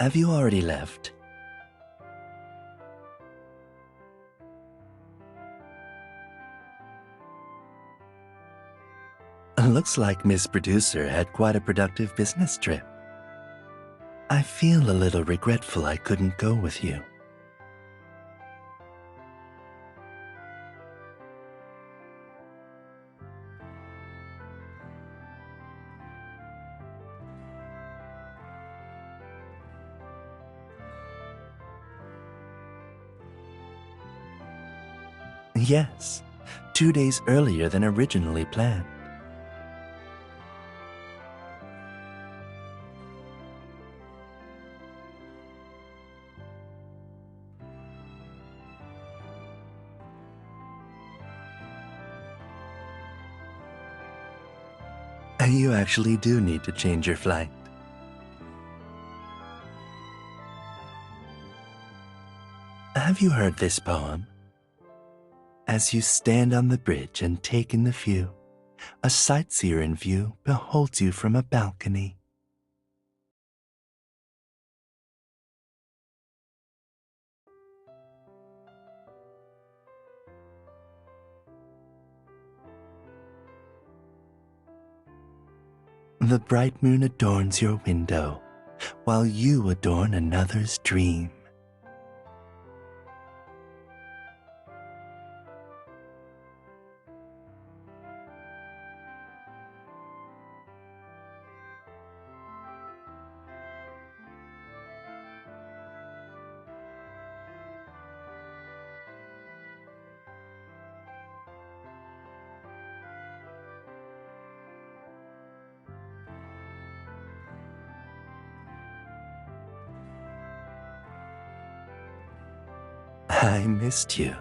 Have you already left? Looks like Miss Producer had quite a productive business trip. I feel a little regretful I couldn't go with you. Yes, 2 days earlier than originally planned. You actually do need to change your flight. Have you heard this poem? As you stand on the bridge and take in the view, a sightseer in view beholds you from a balcony. The bright moon adorns your window, while you adorn another's dream. I missed you.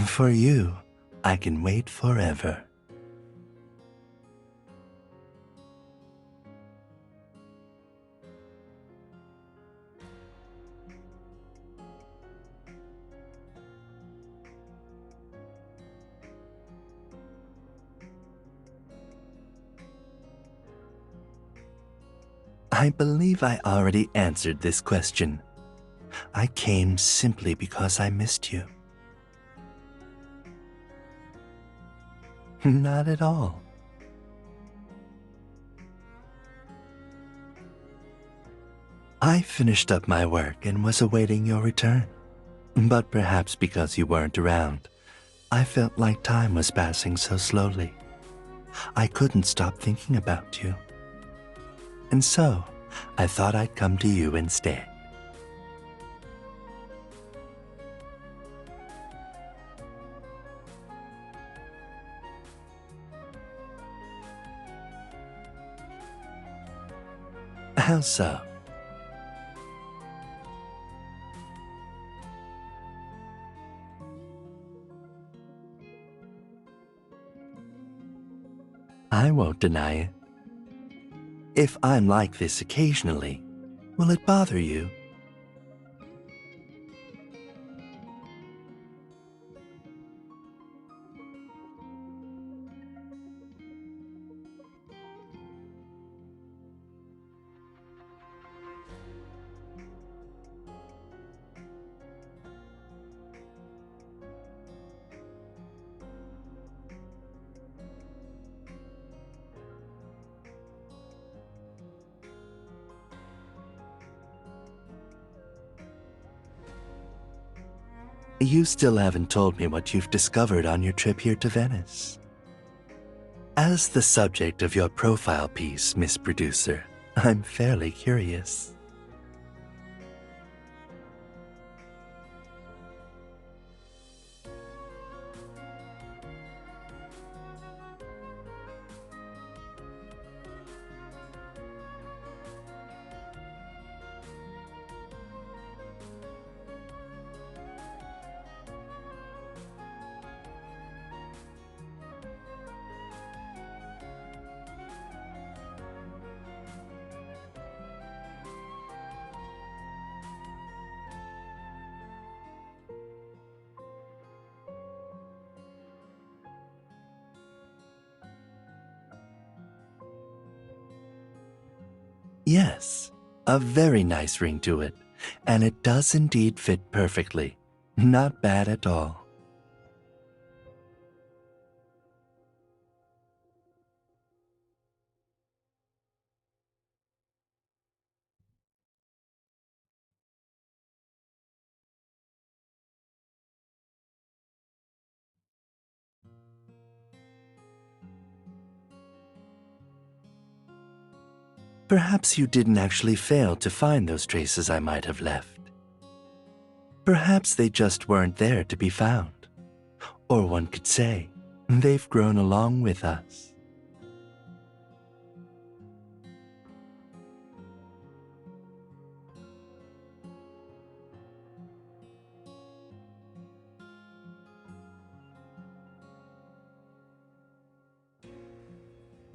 For you, I can wait forever. I believe I already answered this question. I came simply because I missed you. Not at all. I finished up my work and was awaiting your return. But perhaps because you weren't around, I felt like time was passing so slowly. I couldn't stop thinking about you. And so, I thought I'd come to you instead. How so? I won't deny it. If I'm like this occasionally, will it bother you? You still haven't told me what you've discovered on your trip here to Venice. As the subject of your profile piece, Miss Producer, I'm fairly curious. Yes, a very nice ring to it, and it does indeed fit perfectly. Not bad at all. Perhaps you didn't actually fail to find those traces I might have left. Perhaps they just weren't there to be found. Or one could say, they've grown along with us.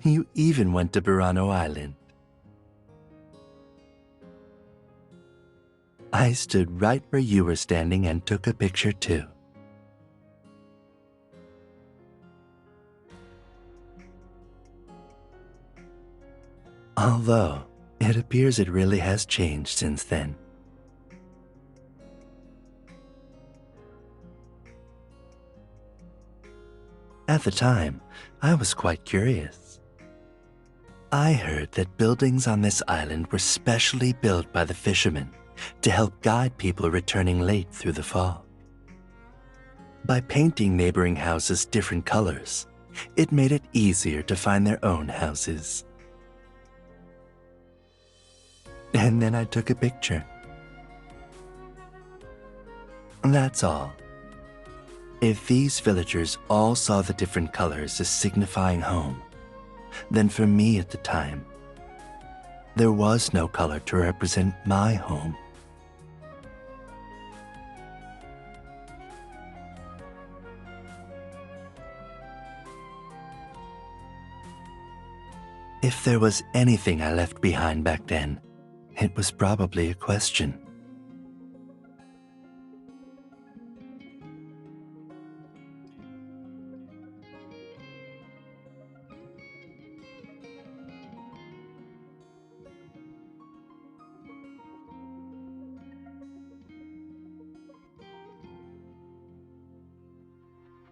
You even went to Burano Island. I stood right where you were standing and took a picture too. Although, it appears it really has changed since then. At the time, I was quite curious. I heard that buildings on this island were specially built by the fishermen to help guide people returning late through the fog. By painting neighboring houses different colors, it made it easier to find their own houses. And then I took a picture. That's all. If these villagers all saw the different colors as signifying home, then for me at the time, there was no color to represent my home. If there was anything I left behind back then, it was probably a question.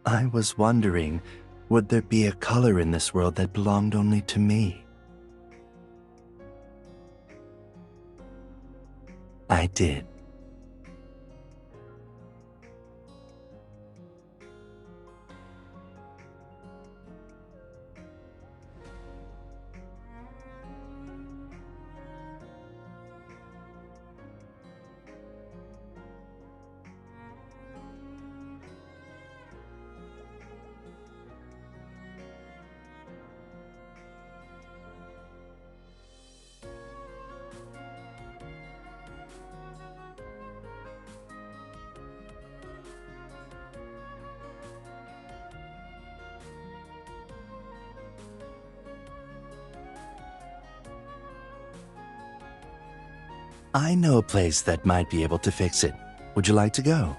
I was wondering, would there be a color in this world that belonged only to me? I did. I know a place that might be able to fix it. Would you like to go?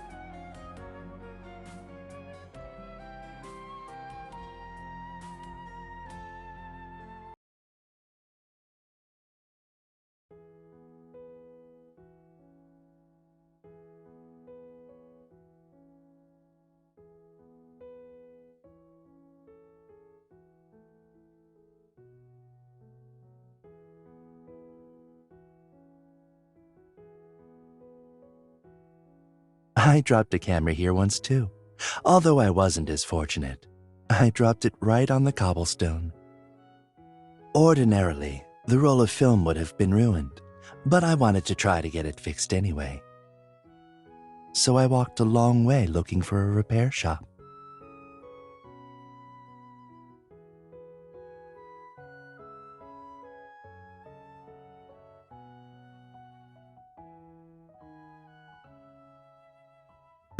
I dropped a camera here once too, although I wasn't as fortunate. I dropped it right on the cobblestone. Ordinarily, the roll of film would have been ruined, but I wanted to try to get it fixed anyway. So I walked a long way looking for a repair shop.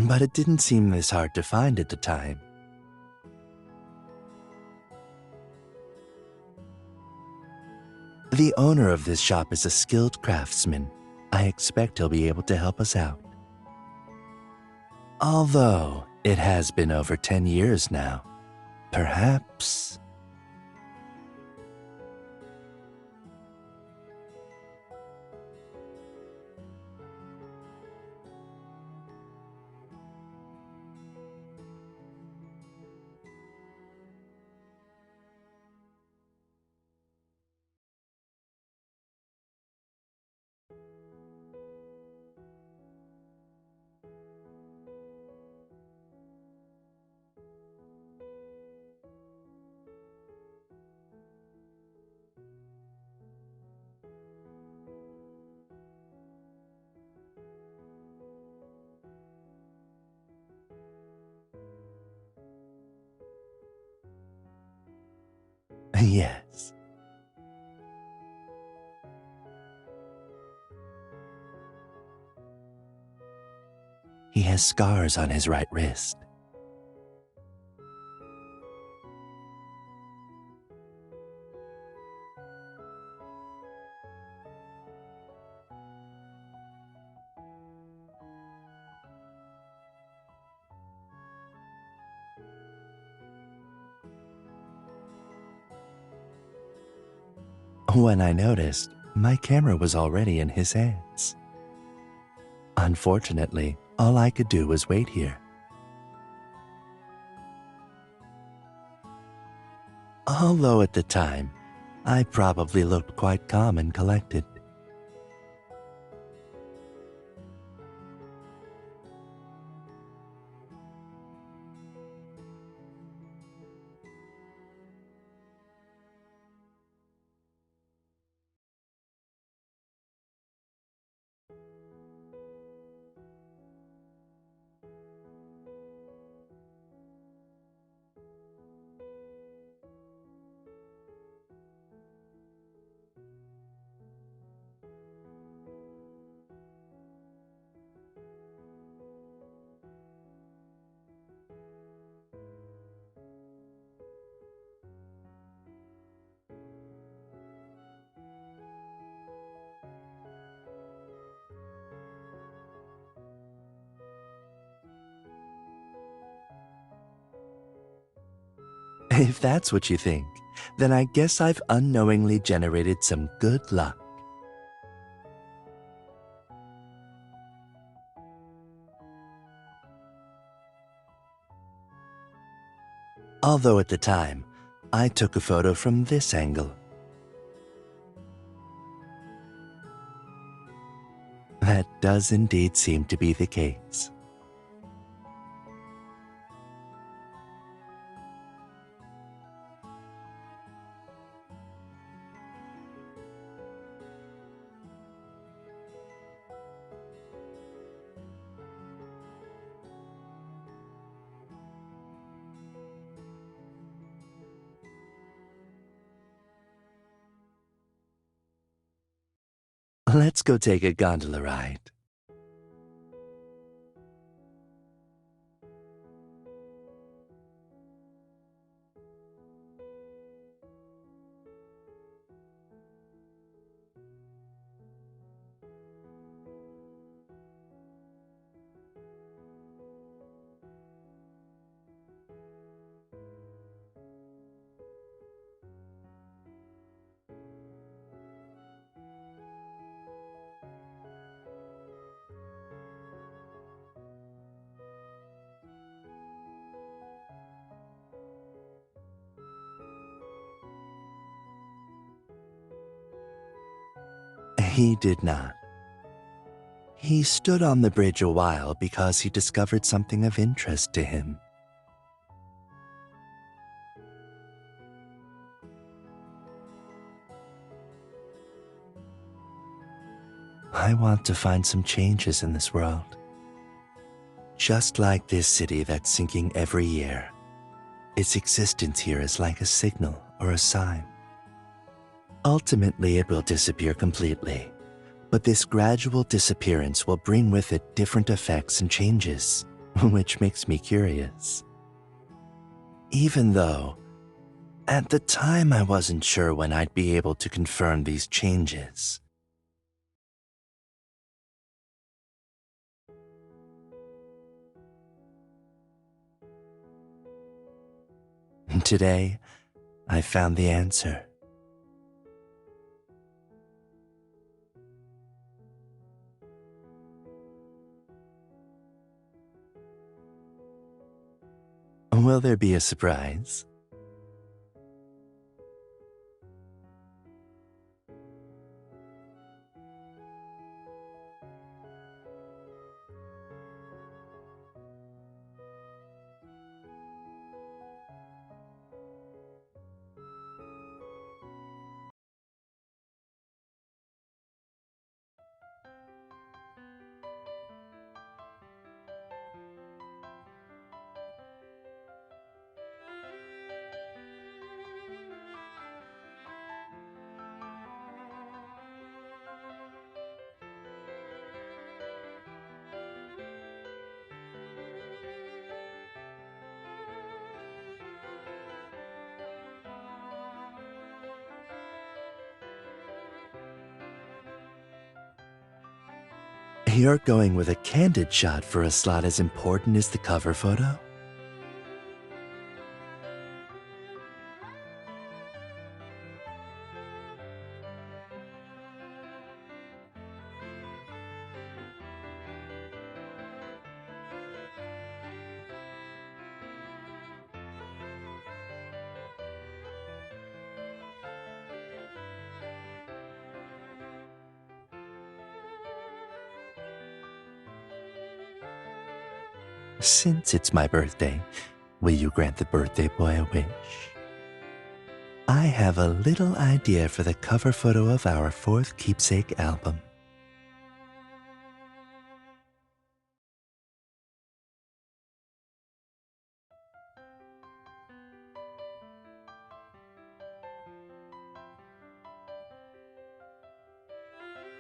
But it didn't seem this hard to find at the time. The owner of this shop is a skilled craftsman. I expect he'll be able to help us out. Although it has been over 10 years now, perhaps... Yes. He has scars on his right wrist. When I noticed, my camera was already in his hands. Unfortunately, all I could do was wait here. Although at the time, I probably looked quite calm and collected. If that's what you think, then I guess I've unknowingly generated some good luck. Although at the time, I took a photo from this angle. That does indeed seem to be the case. Let's go take a gondola ride. He did not. He stood on the bridge a while because he discovered something of interest to him. I want to find some changes in this world. Just like this city that's sinking every year, its existence here is like a signal or a sign. Ultimately, it will disappear completely, but this gradual disappearance will bring with it different effects and changes, which makes me curious. Even though, at the time I wasn't sure when I'd be able to confirm these changes. Today, I found the answer. Will there be a surprise? You're going with a candid shot for a slot as important as the cover photo? Since it's my birthday, will you grant the birthday boy a wish? I have a little idea for the cover photo of our fourth keepsake album.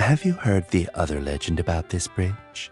Have you heard the other legend about this bridge?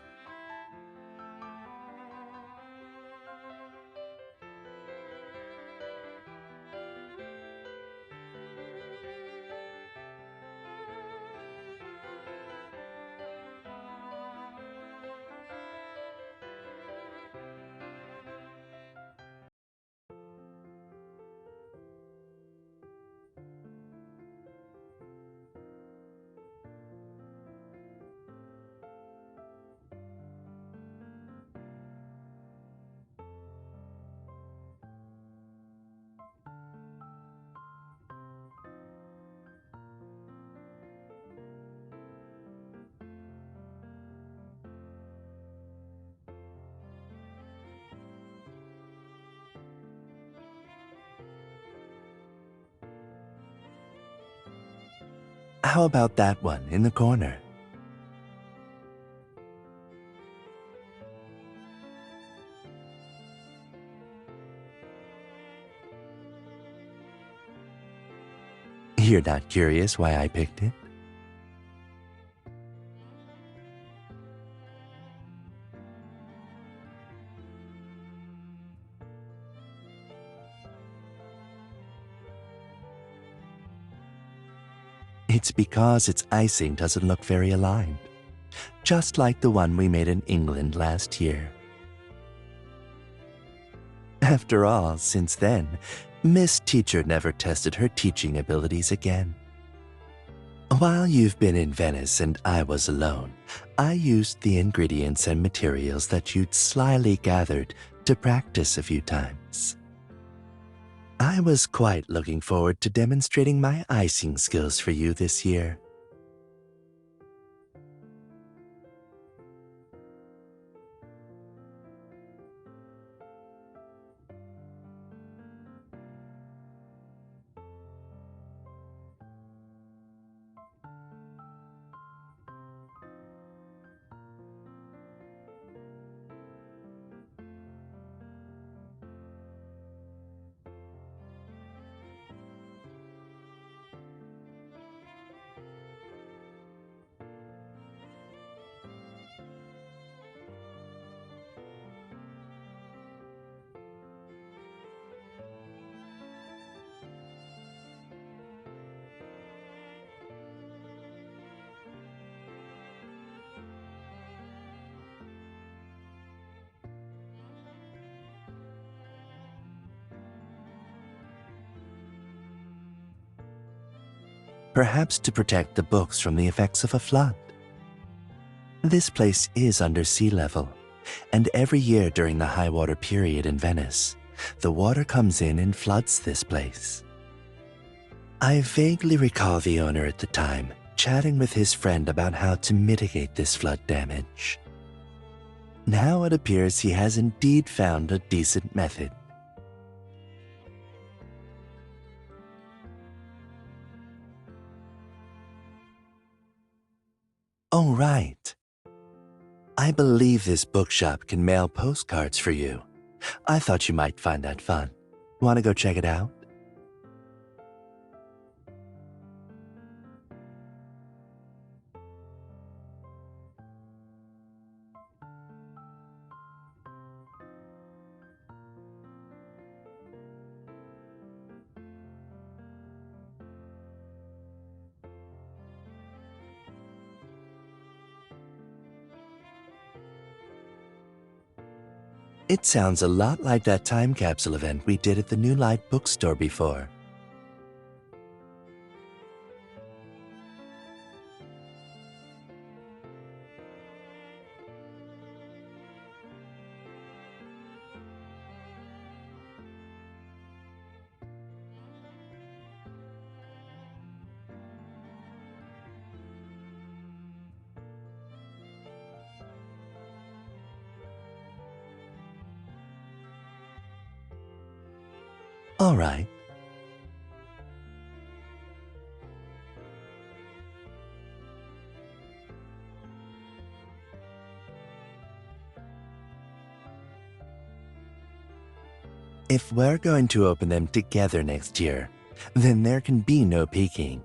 How about that one in the corner? You're not curious why I picked it? It's because its icing doesn't look very aligned, just like the one we made in England last year. After all, since then, Miss Teacher never tested her teaching abilities again. While you've been in Venice and I was alone, I used the ingredients and materials that you'd slyly gathered to practice a few times. I was quite looking forward to demonstrating my icing skills for you this year. perhaps to protect the books from the effects of a flood. This place is under sea level, and every year during the high water period in Venice, the water comes in and floods this place. I vaguely recall the owner at the time chatting with his friend about how to mitigate this flood damage. Now it appears he has indeed found a decent method. Oh, right. I believe this bookshop can mail postcards for you. I thought you might find that fun. Want to go check it out? It sounds a lot like that time capsule event we did at the New Light bookstore before. All right. If we're going to open them together next year, then there can be no peeking.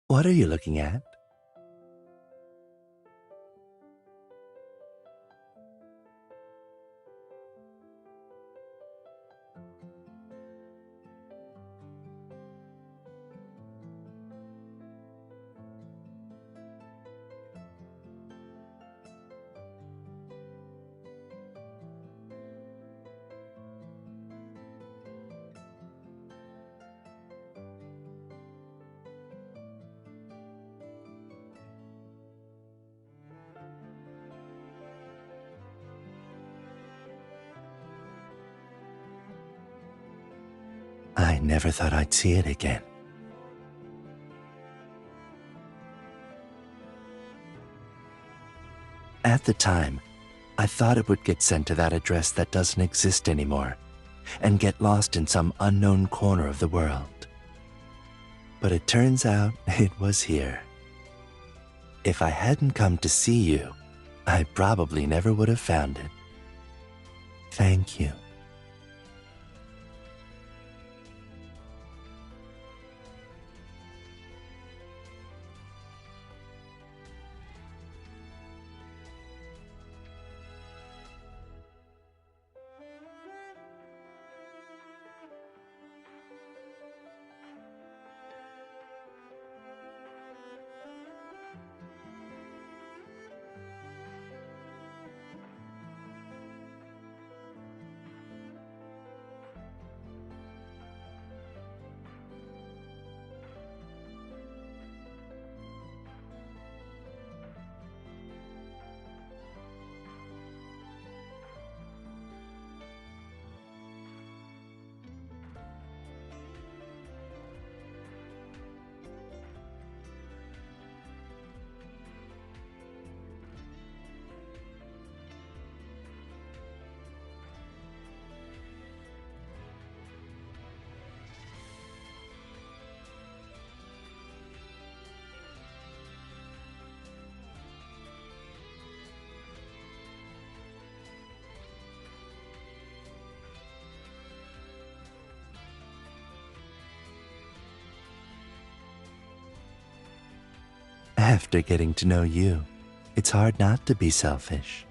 What are you looking at? I never thought I'd see it again. At the time, I thought it would get sent to that address that doesn't exist anymore and get lost in some unknown corner of the world. But it turns out it was here. If I hadn't come to see you, I probably never would have found it. Thank you. After getting to know you, it's hard not to be selfish.